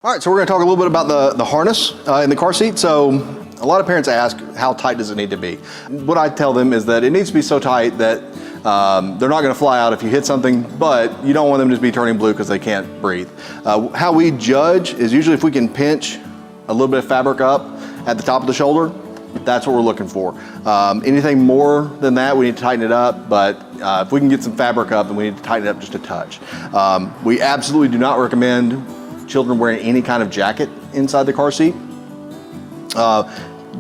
All right, so we're going to talk a little bit about the harness in the car seat. So a lot of parents ask, how tight does it need to be? What I tell them is that it needs to be so tight that they're not going to fly out if you hit something, but you don't want them to just be turning blue because they can't breathe. How we judge is usually if we can pinch a little bit of fabric up at the top of the shoulder, that's what we're looking for. Anything more than that, we need to tighten it up, but if we can get some fabric up, then we need to tighten it up just a touch. We absolutely do not recommend children wearing any kind of jacket inside the car seat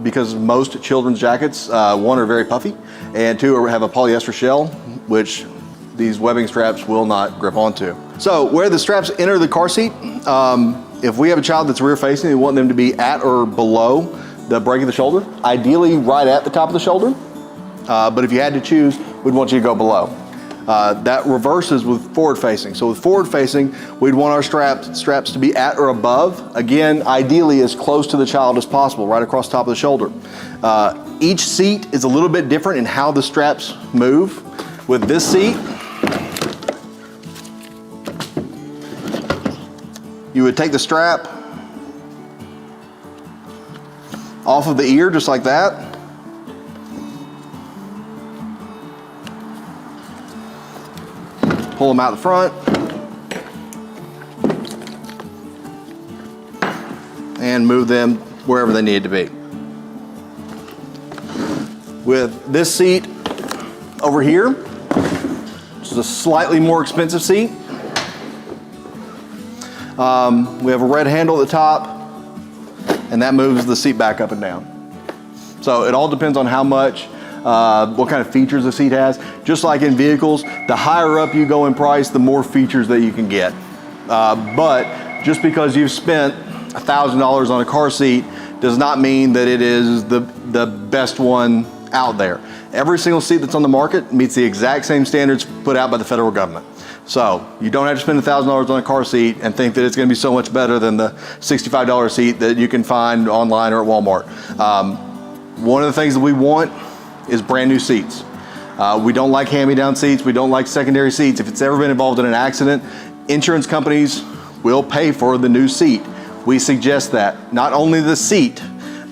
because most children's jackets, one, are very puffy, and two, have a polyester shell, which these webbing straps will not grip onto. So where the straps enter the car seat, if we have a child that's rear facing, we want them to be at or below the break of the shoulder, ideally right at the top of the shoulder, but if you had to choose, we'd want you to go below. That reverses with forward facing. So with forward facing, we'd want our straps to be at or above. Again, ideally as close to the child as possible, right across the top of the shoulder. Each seat is a little bit different in how the straps move. With this seat, you would take the strap off of the ear just like that. Pull them out the front and move them wherever they need to be. With this seat over here, which is a slightly more expensive seat, we have a red handle at the top, and that moves the seat back up and down. So it all depends on how much what kind of features the seat has. Just like in vehicles, the higher up you go in price, the more features that you can get. But just because you've spent $1,000 on a car seat does not mean that it is the best one out there. Every single seat that's on the market meets the exact same standards put out by the federal government. So you don't have to spend $1,000 on a car seat and think that it's going to be so much better than the $65 seat that you can find online or at Walmart. One of the things that we want is brand new seats. We don't like hand-me-down seats. We don't like secondary seats. If it's ever been involved in an accident, insurance companies will pay for the new seat. We suggest that. Not only the seat,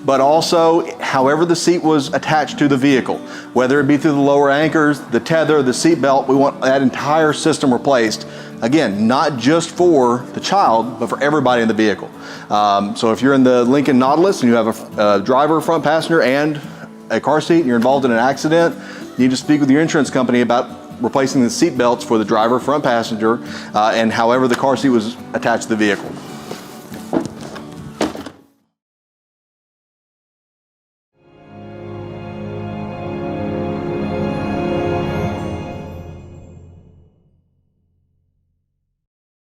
but also however the seat was attached to the vehicle. Whether it be through the lower anchors, the tether, the seat belt, we want that entire system replaced. Again, not just for the child, but for everybody in the vehicle. So if you're in the Lincoln Nautilus and you have a driver, front passenger, and a car seat and you're involved in an accident, you need to speak with your insurance company about replacing the seat belts for the driver, front passenger, and however the car seat was attached to the vehicle.